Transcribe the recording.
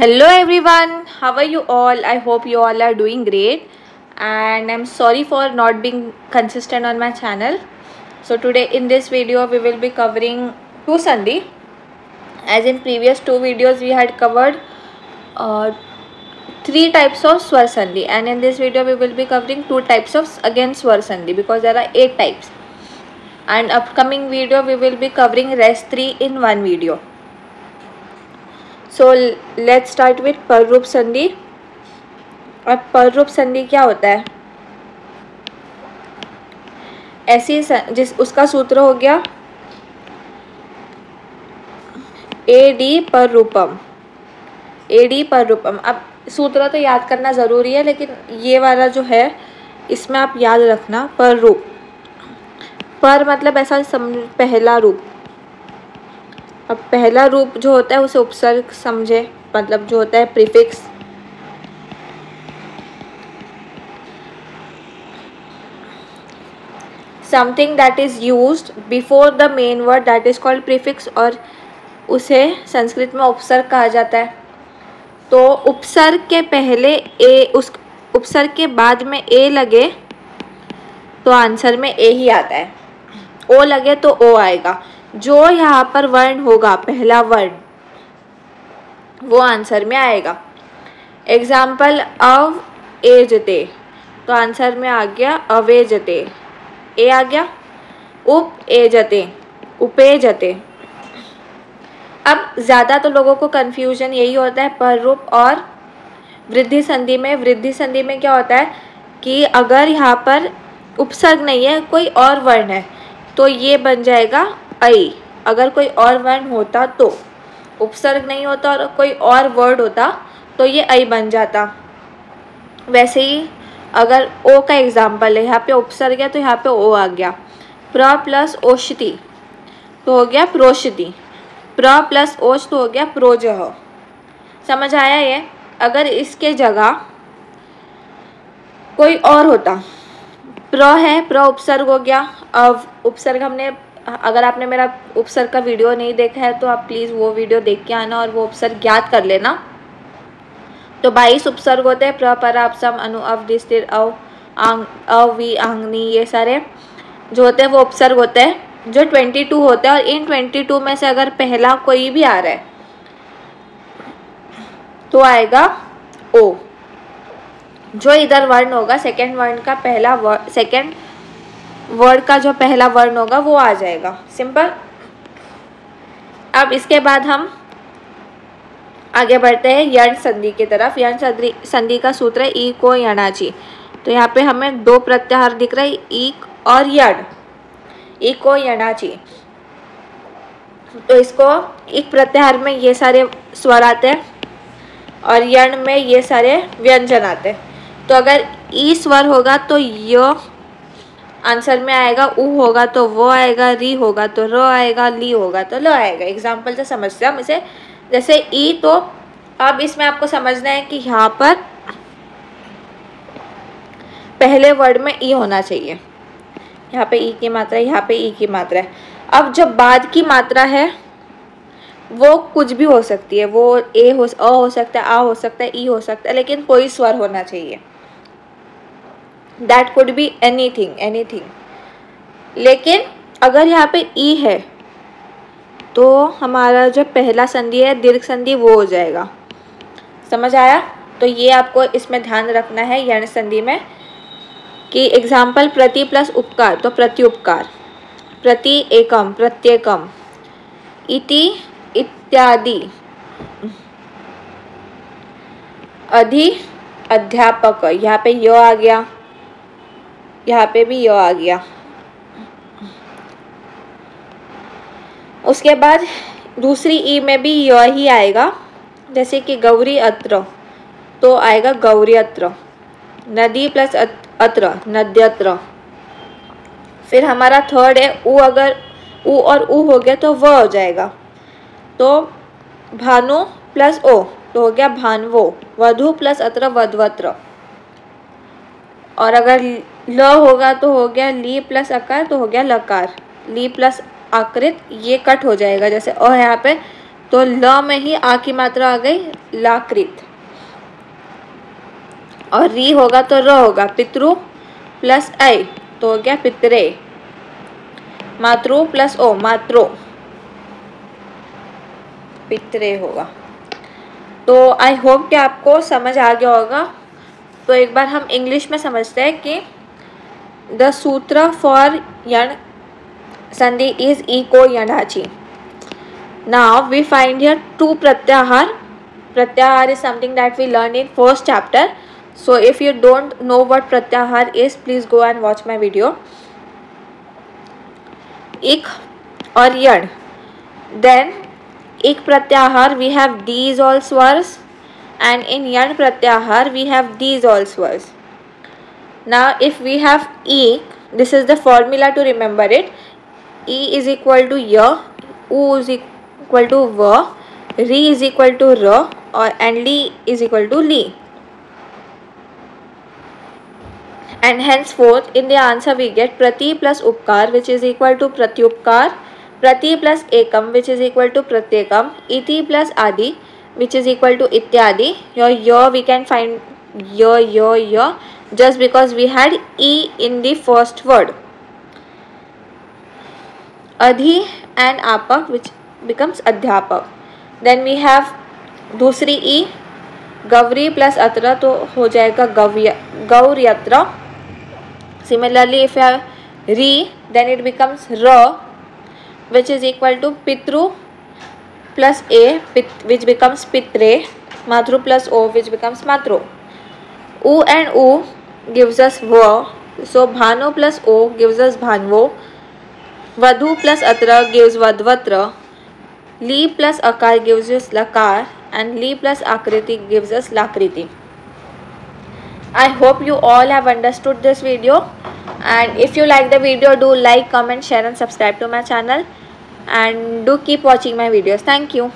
Hello everyone, how are you all? I hope you all are doing great and I'm sorry for not being consistent on my channel. So today in this video we will be covering two sandhi. As in previous two videos we had covered three types of swar sandhi, and in this video we will be covering two types of again swar sandhi because there are 8 types, and upcoming video we will be covering rest 3 in one video. So let's start with पररूप संधि। अब पररूप संधि क्या होता है? ऐसी जिस उसका सूत्र हो गया एडी पररूपम, एडी पररूपम। अब सूत्र तो याद करना ज़रूरी है, लेकिन ये वाला जो है इसमें आप याद रखना पररूप। पर मतलब ऐसा पहला रूप। अब पहला रूप जो होता है उसे उपसर्ग समझे, मतलब जो होता है prefix. Something that is used before the main word that is called prefix, और उसे संस्कृत में उपसर्ग कहा जाता है। तो उपसर्ग के पहले ए, उस उपसर्ग के बाद में ए लगे तो आंसर में ए ही आता है, ओ लगे तो ओ आएगा। जो यहाँ पर वर्ण होगा पहला वर्ण वो आंसर में आएगा। एग्जाम्पल अव एजते, तो आंसर में आ गया अवेजते, ए आ गया। उप एजते, उपेजते। अब ज़्यादा तो लोगों को कन्फ्यूजन यही होता है पररूप और वृद्धि संधि में। वृद्धि संधि में क्या होता है कि अगर यहाँ पर उपसर्ग नहीं है, कोई और वर्ण है, तो ये बन जाएगा ऐ। अगर कोई और वर्ण होता तो, उपसर्ग नहीं होता और कोई और वर्ड होता तो ये ऐ बन जाता। वैसे ही अगर ओ का एग्जाम्पल है, यहाँ पे उपसर्ग है तो यहाँ पे ओ आ गया। प्र प्लस ओषति तो हो गया प्रोषति, प्र प्लस ओष तो हो गया प्रोजह। समझ आया ये? अगर इसके जगह कोई और होता, प्र है, प्र उपसर्ग हो गया। अब उपसर्ग हमने, अगर आपने मेरा उपसर्ग का वीडियो नहीं देखा है तो आप प्लीज़ वो वीडियो देख के आना और वो उपसर्ग याद कर लेना। तो 22 उपसर्ग होते हैं, प्र पर अपसम अनु अव दिस्तिर अव आंग अव वी आंगनी, ये सारे जो होते हैं वो उपसर्ग होते हैं जो 22 होते हैं। और इन 22 में से अगर पहला कोई भी आ रहा है तो आएगा ओ। जो इधर वर्ण होगा सेकेंड वर्ण का पहला वर्ड, सेकेंड वर्ड का जो पहला वर्ण होगा वो आ जाएगा। सिंपल। अब इसके बाद हम आगे बढ़ते हैं यण संधि की तरफ। यण संधि का सूत्र है ई को यणाची। तो यहाँ पे हमें दो प्रत्याहार दिख रहे हैं, ईक और यण। ई को यणाची, तो इसको एक प्रत्याहार में ये सारे स्वर आते हैं और यण में ये सारे व्यंजन आते हैं। तो अगर ई स्वर होगा तो य आंसर में आएगा, उ होगा तो वो आएगा, री होगा तो र आएगा, ली होगा तो ल आएगा। एग्जाम्पल से समझते हैं हम इसे। जैसे ई, तो अब इसमें आपको समझना है कि यहाँ पर पहले वर्ड में ई होना चाहिए। यहाँ पे ई की मात्रा है, यहाँ पे ई की मात्रा है। अब जो बाद की मात्रा है वो कुछ भी हो सकती है, वो ए हो, अ हो सकता है, आ हो सकता है, ई हो सकता है, लेकिन कोई स्वर होना चाहिए। That could be anything, anything. लेकिन अगर यहाँ पे ई है तो हमारा जो पहला संधि है दीर्घ संधि वो हो जाएगा। समझ आया? तो ये आपको इसमें ध्यान रखना है यण संधि में कि एग्जाम्पल प्रति प्लस उपकार तो प्रति उपकार, प्रति एकम प्रत्येकम, इति इत्यादि, अधि अध्यापक। यहाँ पे य आ गया, यहाँ पे भी य आ गया। उसके बाद दूसरी ई में भी य ही आएगा। जैसे कि गौरी अत्र तो आएगा गौरी अत्र, नदी प्लस अत्र नद्यत्र। फिर हमारा थर्ड है उ, अगर उ और उ हो गया तो व हो जाएगा। तो भानु प्लस ओ तो हो गया भानवो, वधु प्लस अत्र वधवत्र। और अगर ल होगा तो हो गया ली प्लस अकार तो हो गया लकार, ली प्लस आकृत, ये कट हो जाएगा। जैसे अ यहाँ पे तो ल में ही आ की मात्रा आ गई, लाकृत। और री होगा तो र होगा, पितृ प्लस ऐ तो हो गया पितरे। मातृ प्लस ओ, मात्रो, पितरे होगा। तो आई होप कि आपको समझ आ गया होगा। तो एक बार हम इंग्लिश में समझते हैं कि द सूत्र फॉर यण संधि इज इको यणाची। Now we find here two प्रत्याहार. Pratyahar is something that we learned in first chapter. So if you don't know what pratyahar is, please go and watch my video. Ik और यण. Then ik pratyahar we have these all swars, and in yan pratyahar we have these all swars. Now if we have ik, this is the formula to remember it. E is equal to ya, u is equal to va, ri is equal to ra, and li is equal to li. And henceforth in the answer we get prati plus upkar, which is equal to pratyupkar, prati plus ekam, which is equal to pratyekam, iti plus adi, which is equal to ityadi. Here we can find ya just because we had e in the first word. Adhi and apak, which becomes adhyapak. Then we have दूसरी ई, Gauri plus अत्र तो हो जाएगा गौर्यत्र. Similarly if you have ri, then it becomes ra, which is equal to pitru plus a, which becomes pitre, matru plus o, which becomes matro. U and u gives us va, so bhanu plus o gives us bhanvo. Vadhu plus atra gives vadvatra. Li plus akar gives us lakar, and li plus akriti gives us lakriti. I hope you all have understood this video, and if you like the video, do like, comment, share and subscribe to my channel, and do keep watching my videos. Thank you.